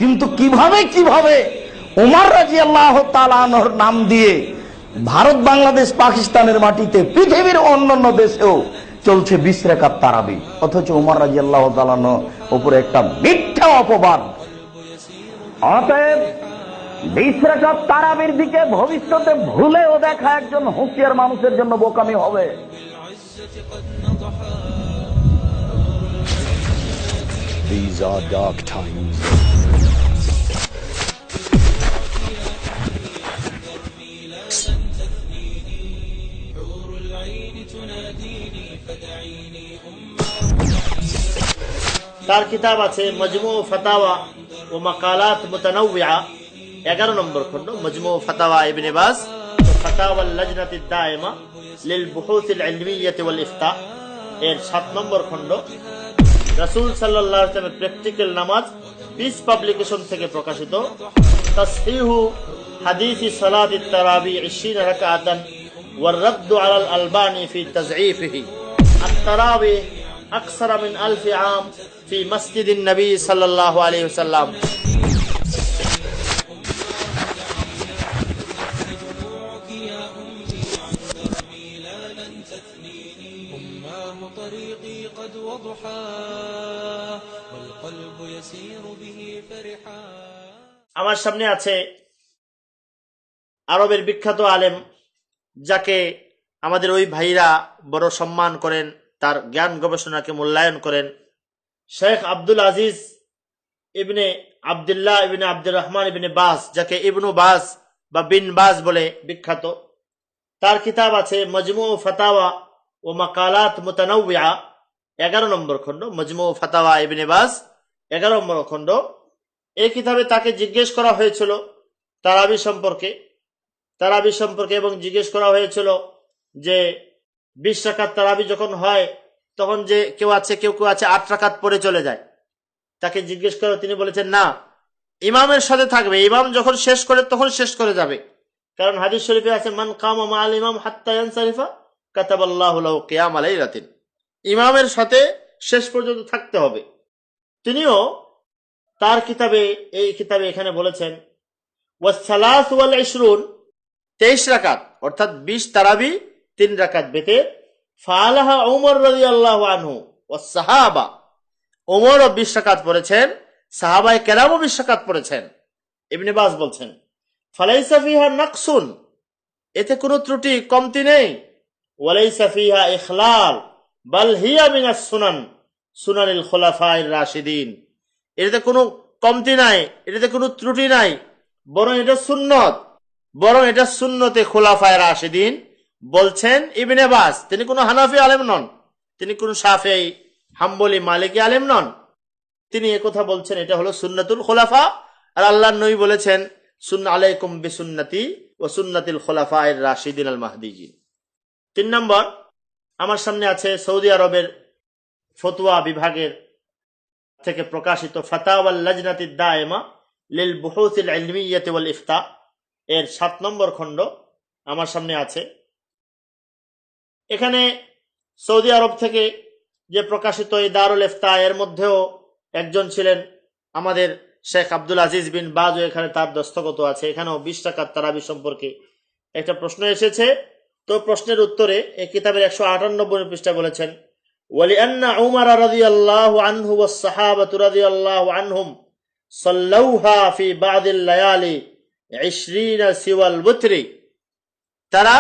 কিন্তু কিভাবে কিভাবে ওমর রাদিয়াল্লাহু তাআলা আনহুর নাম দিয়ে ভারত, বাংলাদেশ, পাকিস্তানের মাটিতে, পৃথিবীর অন্যান্য দেশেও চলছে 20 রাকাত তারাবি, অথচ ওমর রাদিয়াল্লাহু তাআলা উপরে একটা মিথ্যা অপবাদ। অতএব 20 রাকাত তারাবির দিকে ভবিষ্যতে ভুলেও দেখা একজন হুঁশিয়ার মানুষের জন্য বোকামি হবে। These are dark times. তার কিতাব আছে মজমু ফাতাওয়া ও মাকালাত মুতানাওয়িআ, 11 নম্বর খণ্ড, মজমু ফাতাওয়া ইবনে বাজ, ফাতাওয়া লাজনাত দায়মা লিল বুহুথ আল ইলমিয়্যাহ ওয়াল ইফতা, এর 7 নম্বর খণ্ড, রাসূল সাল্লাল্লাহু আলাইহি ওয়াসাল্লামের প্র্যাকটিক্যাল নামাজ, পিস পাবলিকেশন থেকে প্রকাশিত, তাসহিহু হাদিসি সালাতিত তারাবি 20 রাকাতান ওয়ার রাদ্দু আলাল আলবানি ফি তাযঈফিহি আত-তারাবি আকসার মিন 1000 আম ফি মসজিদিন নবী সাল্লাল্লাহু আলাইহি ওয়াসাল্লাম। طريقي قد وضحى والقلب يسير به فرحا। আমার সামনে আছে আরবের বিখ্যাত আলেম, যাকে আমাদের ওই ভাইরা বড় সম্মান করেন, তার জ্ঞান গবেষণাকে মূল্যায়ন করেন, শেখ আব্দুল আজিজ ইবনে আব্দুল্লাহ ইবনে আব্দুর রহমান ইবনে বাজ, যাকে ইবনু বাজ বা বিন বাজ বলে বিখ্যাত। তার কিতাব আছে মজমু ফাতাওয়া ও মাকালাত মুতানাওয়িআ, 11 নম্বর খণ্ড, মজমু ফাতাওয়া ইবনে বাজ 11 নম্বর খণ্ড। এই কিতাবে তাকে জিজ্ঞেস করা হয়েছিল তারাবি সম্পর্কে এবং জিজ্ঞেস করা হয়েছিল যে 20 রাকাত তারাবি যখন হয় তখন যে কেউ কেউ আছে 8 রাকাত পড়ে চলে যায়। তাকে জিজ্ঞেস করে তিনি বলেছেন না, ইমামের সাথে থাকবে, ইমাম যখন শেষ করে তখন শেষ করে যাবে, কারণ হাদিস শরীফে আছে মান কামা মাআল ইমাম হাত্তা ইয়ানসারিফা কাতাবাল্লাহু লাহু কিয়াম লাইলাতিন, ইমামের সাথে শেষ পর্যন্ত থাকতে হবে। তিনিও তার কিতাবে এখানে বলেছেন ওয়াস-সালাস ওয়াল 20, 23 রাকাত অর্থাৎ 20 তারাবি 3 রাকাত বেতে, ফালাহা ওমর রাদিয়াল্লাহু আনহু ওয়াস সাহাবা, ওমরও 20 রাকাত পড়েছেন, সাহাবায়ে কেরামও 20 রাকাত পড়েছেন। ইবনে বাজ বলছেন ফালাইসা ফিহা নাকসুন, এতে কোনো ত্রুটি কমতি নেই, ওয়ালাইসা ফিহা ইখলাল বাল হিয়া মিনাস সুনানিল খুলাফায়ে রাশিদিন, এতে কোনো কমতি নাই, এতে কোনো ত্রুটি নাই, বরং এটা সুন্নতে খুলাফায়ে রাশিদিন। বলছেন ইবনে বাজ, তিনি কোনো হানাফি আলেম নন, তিনি কোনো শাফিঈ, হাম্বলি, মালিকি আলেম নন, তিনি একথা বলছেন এটা হলো সুন্নাতুল খুলাফা। আর আল্লাহর নবী বলেছেন সুন্না আলাইকুম বিসুন্নতি ওয়া সুন্নাতিল খুলাফায়ে রাশিদিন আল মাহদিয়িন। 3 নম্বর, আমার সামনে আছে সৌদি আরবের ফতোয়া বিভাগের থেকে প্রকাশিত ফাতাওয়া লাজনাত দায়মা লিল বুহুথ আল ইলমিয়্যাহ ওয়াল ইফতা, এর 7 নম্বর খণ্ড আমার সামনে আছে। এখানে সৌদি আরব থেকে যে প্রকাশিত এই দারুল ইফতা, এর মধ্যেও একজন ছিলেন আমাদের শেখ আব্দুল আজিজ বিন বাজ, এখানে তার দস্তখত আছে। এখানেও 20 রাকাত তারাবি সম্পর্কে একটা প্রশ্ন এসেছে। তো প্রশ্নের উত্তরে এই কিতাবের 198 পৃষ্ঠায় বলেছেন ওয়ালিআন্না উমর রাদিয়াল্লাহু আনহু ওয়াস সাহাবাতু রাদিয়াল্লাহু আনহুম সাল্লাউহা ফি বাদিল লায়ালি 20 সিওয়াল ওয়িত্রি, তারা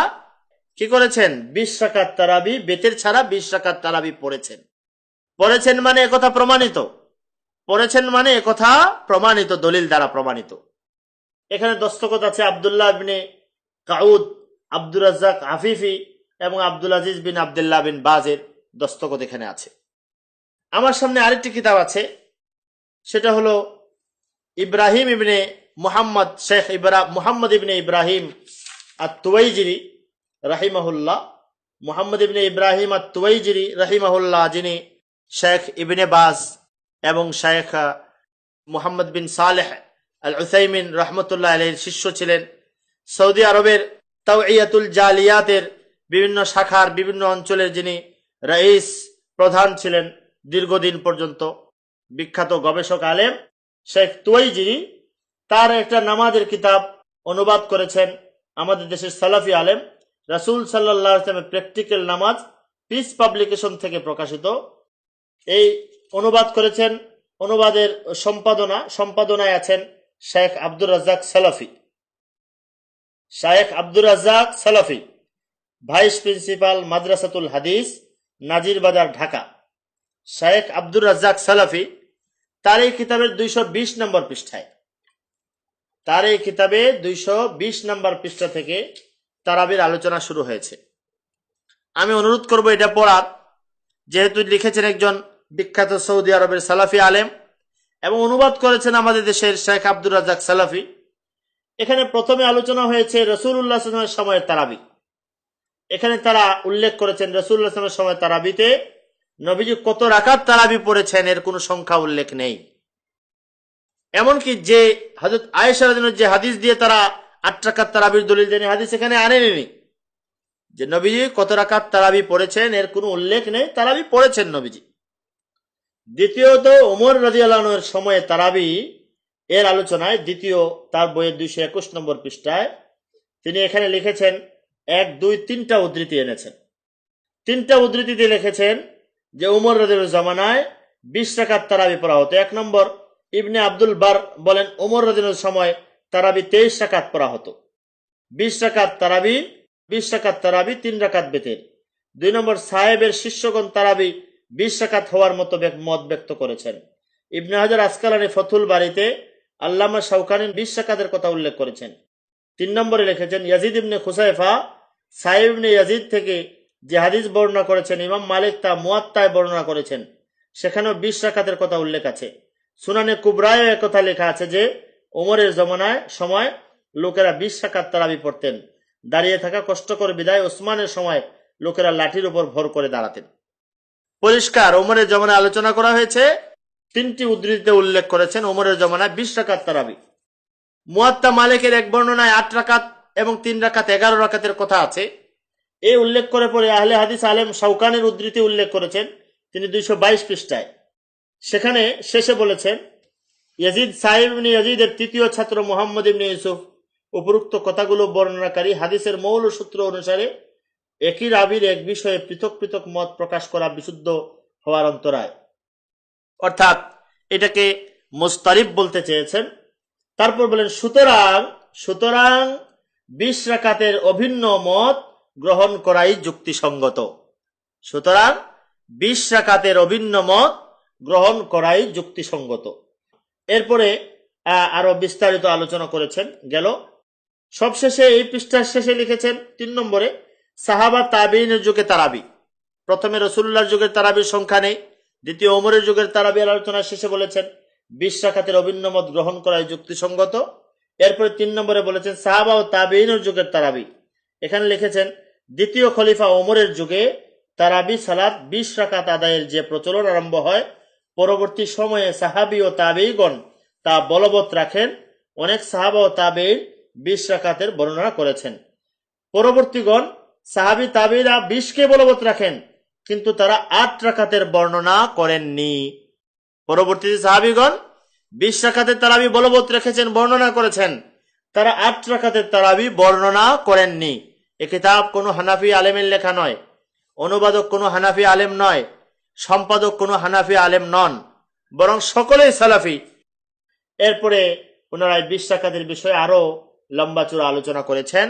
কি করেছেন 20 রাকাত তারাবি বেতের ছাড়া 20 রাকাত তারাবি পড়েছেন মানে একথা প্রমাণিত, দলিল দ্বারা প্রমাণিত। এখানে দস্তখত আছে আব্দুল্লাহ ইবনে কাউদ, আব্দুর রাজ্জাক আফিফি এবং আব্দুল আজিজ বিন আব্দুল্লাহ বিন বাজের দস্তখত এখানে আছে। আমার সামনে আরেকটি কিতাব আছে, সেটা হলো ইব্রাহিম ইবনে মুহাম্মদ, শেখ মুহাম্মদ ইবনে ইব্রাহিম আত-তুওয়াইজিরি রাহিমাহুল্লাহ, মুহাম্মদ ইবনে ইব্রাহিম আত-তুওয়াইজিরি রাহিমাহুল্লাহ, যিনি শেখ ইবনে বাজ এবং শেখ মুহাম্মদ বিন সালেহ আল উসাইমিন রহমতুল্লাহ আলাইহির শিষ্য ছিলেন। সৌদি আরবের তাওঈয়াতুল জালিয়াতের বিভিন্ন শাখার বিভিন্ন অঞ্চলের যিনি প্রধান ছিলেন দীর্ঘদিন পর্যন্ত, বিখ্যাত গবেষক আলেম। শেখ তুয়াইজিরি তার একটা নামাজের কিতাব অনুবাদ করেছেন আমাদের দেশের সালাফি আলেম, রাসূল সাল্লাল্লাহু আলাইহি ওয়াসাল্লামের প্র্যাকটিক্যাল নামাজ, পিস পাবলিকেশন থেকে প্রকাশিত। এই অনুবাদ করেছেন, অনুবাদের সম্পাদনায় আছেন শেখ আব্দুর রাজ্জাক সালাফি। শেখ আব্দুর রাজ্জাক সালাফি, ভাইস প্রিন্সিপাল, মাদ্রাসাতুল হাদিস, নাজিরবাজার, ঢাকা। শেখ আব্দুর রাজ্জাক সালাফি তার এই কিতাবের 220 নম্বর পৃষ্ঠায়, তার এই কিতাবে 220 নম্বর পৃষ্ঠা থেকে তারাবির আলোচনা শুরু হয়েছে। আমি অনুরোধ করব এটা পড়ার, যেহেতু লিখেছেন একজন বিখ্যাত সৌদি আরবের সালাফি আলেম এবং অনুবাদ করেছেন আমাদের দেশের শেখ আব্দুর রাজ্জাক সালাফি। এখানে প্রথমে আলোচনা হয়েছে রাসূলুল্লাহ সাল্লাল্লাহু আলাইহি ওয়াসাল্লামের সময়ের তারাবি। এখানে তারা উল্লেখ করেছেন রাসূলুল্লাহ সাল্লাল্লাহু আলাইহি ওয়াসাল্লামের সময় তারাবিতে নবীজি কত রাকাত তারাবি পড়েছেন এর কোনো সংখ্যা উল্লেখ নেই। এমনকি যে হযরত আয়েশা রাদিয়াল্লাহু আনহা যে হাদিস দিয়ে তারা 8 রাকাত তারাবির দলিল দেন, হাদিস এখানে আনেননি। যে নবীজি কত রাকাত তারাবি পড়েছেন এর কোনো উল্লেখ নেই, তারাবি পড়েছেন নবীজি। দ্বিতীয়ত ওমর রাদিয়াল্লাহু আনহুর সময়ে তারাবি এর আলোচনায় দ্বিতীয় তার বইয়ের 221 নম্বর পৃষ্ঠায় তিনি এখানে লিখেছেন 1, 2, 3টা উদ্ধৃতি এনেছেন। 3টা উদ্ধৃতিতে লিখেছেন যে ওমর রাদিয়াল্লাহু জামানায় 20 রাকাত তারাবি পড়া হতো। 1 নম্বর ইবনে আব্দুল বার বলেন ওমর রাদিয়াল্লাহু সময় তারাবি 23 রাকাত পড়া হতো। 20 রাকাত তারাবি 3 রাকাত বেতের। 2 নম্বর সাহেবের শিষ্যগণ তারাবি 20 রাকাত হওয়ার মতো মত ব্যক্ত করেছেন। ইবনে হাজার আসকালানি ফতুল বাড়িতে আল্লামা শাওকানি 20 রাকাতের কথা উল্লেখ করেছেন। 3 নম্বরে লিখেছেন ইয়াজিদ ইবনে খুসাইফা সাহেব ইবনে ইয়াজিদ থেকে যে হাদিস বর্ণনা করেছেন, ইমাম মালিক তা মুয়াত্তায় বর্ণনা করেছেন, সেখানেও 20 রাকাতের কথা উল্লেখ আছে। সুনানে কুবরায় একথা লেখা আছে যে ওমরের জমানায় সময় লোকেরা 20 রাকাত তারাবি পড়তেন। দাঁড়িয়ে থাকা কষ্টকর বিদায় ওসমানের সময় লোকেরা লাঠির উপর ভর করে দাঁড়াতেন। পরিষ্কার ওমরের জমানায় আলোচনা করা হয়েছে। 3টি উদ্ধৃতিতে উল্লেখ করেছেন ওমরের জমানায় 20 রাকাত তারাবি। মুয়াত্তা মালিকের এক বর্ণনায় 8 রাকাত এবং 3 রাকাত 11 রাকাতের কথা আছে। এই উল্লেখ করে পরে আহলে হাদিস আলেম শাওকানির উদ্ধৃতি উল্লেখ করেছেন তিনি 222 পৃষ্ঠায়। সেখানে শেষে বলেছেন ইয়াজিদ সাহেব ইবনে ইয়াজিদের তৃতীয় ছাত্র মুহাম্মদ ইবনে ইউসুফ উপরোক্ত কথাগুলো বর্ণনাকারী হাদিসের মৌল সূত্র অনুসারে একই রাবির এক বিষয়ে পৃথক পৃথক মত প্রকাশ করা বিশুদ্ধ হওয়ার অন্তরায়, অর্থাৎ এটাকে মুস্তারিব বলতে চেয়েছেন। তারপর বলেন সুতরাং 20 রাকাতের অভিন্ন মত গ্রহণ করাই যুক্তিসঙ্গত। সুতরাং 20 রাকাতের অভিন্ন মত গ্রহণ করাই যুক্তিসঙ্গত। এরপরে আরো বিস্তারিত আলোচনা করেছেন গেল। সবশেষে এই পৃষ্ঠার শেষে লিখেছেন 3 নম্বরে সাহাবা তাবেঈনের যুগে তারাবি। প্রথমে রাসূলুল্লাহর যুগের তারাবির সংখ্যা নেই, দ্বিতীয় ওমরের যুগের তারাবির আলোচনার শেষে বলেছেন 20 রাকাতের অভিন্ন মত গ্রহণ করাই যুক্তিসঙ্গত। এরপরে 3 নম্বরে বলেছেন সাহাবা ও তাবেঈনের যুগের তারাবি। এখানে লিখেছেন দ্বিতীয় খলিফা ওমরের যুগে তারাবি সালাত 20 রাকাত আদায়ের যে প্রচলন আরম্ভ হয়, পরবর্তী সময়ে সাহাবী ও তাবেঈগণ তা বলবৎ রাখেন। অনেক সাহাবা ও তাবেঈন 20 রাকাতের বর্ণনা করেছেন। পরবর্তীগণ সাহাবী তাবেঈরা 20কে বলবৎ রাখেন, কিন্তু তারা 8 রাকাতের বর্ণনা করেননি। পরবর্তীতে সাহাবীগণ 20 রাকাতের তারাবি বলবৎ রেখেছেন, বর্ণনা করেছেন, তারা 8 রাকাতের তারাবি বর্ণনা করেননি। এ কিতাব কোনো হানাফি আলেমের লেখা নয়, অনুবাদক কোনো হানাফি আলেম নয়, সম্পাদক কোনো হানাফি আলেম নন, বরং সকলেই সালাফি। এরপরে পুনরায় 20 রাকাতের বিষয়ে আরো লম্বা চূড়া আলোচনা করেছেন,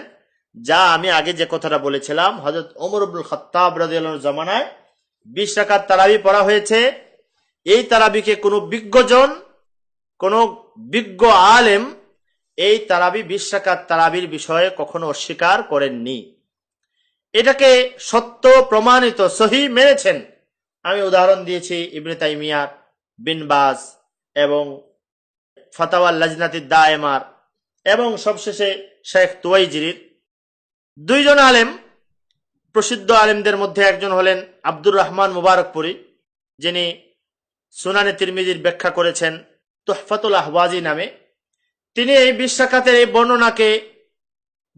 যা আমি আগে যে কথাটা বলেছিলাম হযরত ওমর ইবনুল খাত্তাব রাদিয়াল্লাহু আনহু জামানায় 20 রাকাত তারাবি পড়া হয়েছে। এই তারাবিকে কোনো বিজ্ঞজন, কোনো বিজ্ঞ আলেম এই তারাবি 20 রাকাত তারাবির বিষয়ে কখনো অস্বীকার করেননি। এটাকে সত্য প্রমাণিত সহিহ মেনেছেন। আমি উদাহরণ দিয়েছি ইবনে তাইমিয়ার, বিন বাজ এবং ফাতাওয়া লাজনাতিদ দায়েমার এবং সবশেষে শেখ তুয়াইজিরির। 2 জন আলেম, প্রসিদ্ধ আলেমদের মধ্যে একজন হলেন আব্দুর রহমান মুবারকপুরি, যিনি সুনানে তিরমিজির ব্যাখ্যা করেছেন তুহফাতুল আহওয়াজি নামে। তিনি এই 20 রাকাতের এই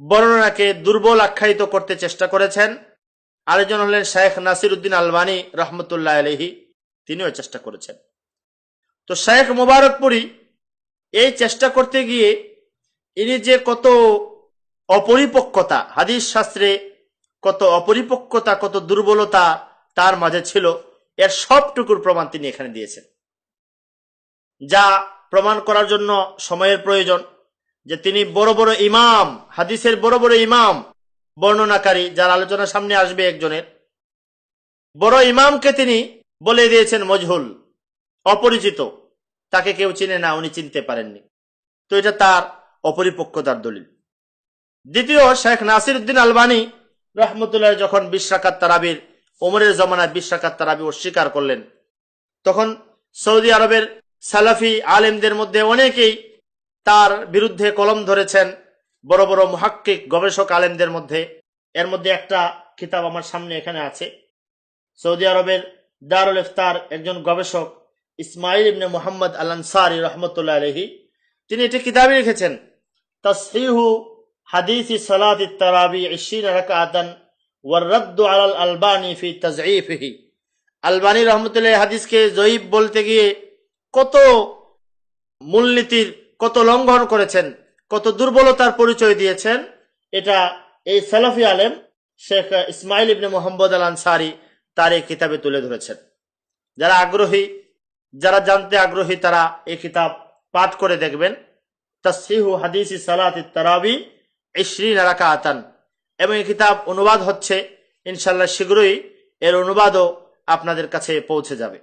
বর্ণনাকে দুর্বল আখ্যায়িত করতে চেষ্টা করেছেন। আরেকজন হলেন শেখ নাসিরউদ্দিন আলবানী রহমতুল্লাহ আলাইহি, তিনিও চেষ্টা করেছেন। তো শেখ মুবারকপুরি এই চেষ্টা করতে গিয়ে ইনি যে কত অপরিপক্কতা, হাদিস শাস্ত্রে কত অপরিপক্কতা, কত দুর্বলতা তার মাঝে ছিল, এর সবটুকুর প্রমাণ তিনি এখানে দিয়েছেন। যা প্রমাণ করার জন্য সময়ের প্রয়োজন যে তিনি বড় বড় ইমাম, হাদিসের বড় বড় ইমাম, বর্ণনাকারী, যার আলোচনা সামনে আসবে একজনের বড় ইমামকে তিনি বলে দিয়েছেন মজহুল, অপরিচিত, তাকে কেউ চিনে না, উনি চিনতে পারেননি। তো এটা তার অপরিপক্কতার দলিল। দ্বিতীয়, শেখ নাসিরউদ্দিন আলবানী রহমতুল্লাহ যখন 20 রাকাত তারাবির, ওমরের জমানায় 20 রাকাত তারাবি অস্বীকার করলেন, তখন সৌদি আরবের সালাফি আলেমদের মধ্যে অনেকেই তার বিরুদ্ধে কলম ধরেছেন, বড় বড় মুহাক্কিক গবেষক আলেমদের মধ্যে। এর মধ্যে একটা কিতাব আমার সামনে এখানে আছে। সৌদি আরবের দারুল ইফতার একজন গবেষক ইসমাইল ইবনে মুহাম্মদ আল আনসারী রহমতুল্লাহ আলাইহি, তিনি একটি কিতাবে লিখেছেন তাসহিহু হাদিসি সালাতি তারাবি 20 রাকাতান ওয়ার রাদ্দু আলাল আলবানী ফি তাযঈফিহি। আলবানী রহমতুল্লাহ হাদিসকে জয়ীফ বলতে গিয়ে কত মূলনীতির, কত লঙ্ঘন করেছেন, কত দুর্বলতার পরিচয় দিয়েছেন, এটা এই সালাফি আলেম শেখ ইসমাইল ইবনে মুহাম্মদ আল আনসারী তার এই কিতাবে তুলে ধরেছেন। যারা আগ্রহী, যারা জানতে আগ্রহী, তারা এই কিতাব পাঠ করে দেখবেন, তাসহিহু হাদিসি সালাতি তারাবি 20 রাকাতান। এবং এই কিতাব অনুবাদ হচ্ছে, ইনশাআল্লাহ শীঘ্রই এর অনুবাদও আপনাদের কাছে পৌঁছে যাবে।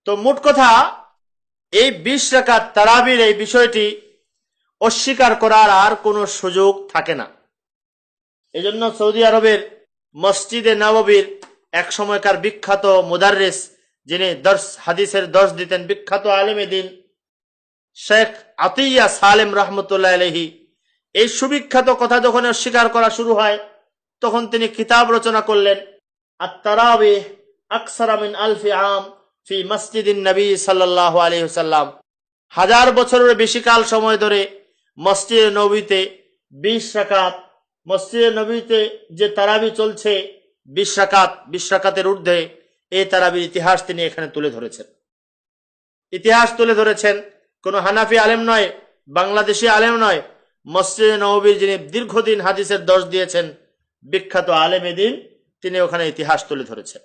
তো মোট কথা, এই 20 রাকাত তারাবির এই বিষয়টি অস্বীকার করার আর কোনো সুযোগ থাকে না। এজন্য সৌদি আরবের মসজিদে নববীর এক সময়কার বিখ্যাত মুদাররিস, যিনি হাদিসের দর্শ দিতেন, বিখ্যাত আলেমে দিন শেখ আতিয়া সালেম রহমতুল্লাহ আলাইহি, এই সুবিখ্যাত কথা যখন অস্বীকার করা শুরু হয়, তখন তিনি কিতাব রচনা করলেন, আত-তারাবিহ আকসারা মিন আলফি আম ফি মসজিদিন নবী সাল্লাল্লাহু আলাইহি ওয়াসাল্লাম। 1000 বছরের বেশি কাল সময় ধরে মসজিদে নববীতে 20 রাকাত, মসজিদে নববীতে যে তারাবি চলছে 20 রাকাত, 20 রাকাতের ঊর্ধ্বে, এই তারাবির ইতিহাস তিনি এখানে তুলে ধরেছেন। ইতিহাস তুলে ধরেছেন কোন হানাফি আলেম নয়, বাংলাদেশি আলেম নয়, মসজিদে নববীর যিনি দীর্ঘদিন হাদিসের দর্শ দিয়েছেন, বিখ্যাত আলেমে দিন, তিনি ওখানে ইতিহাস তুলে ধরেছেন।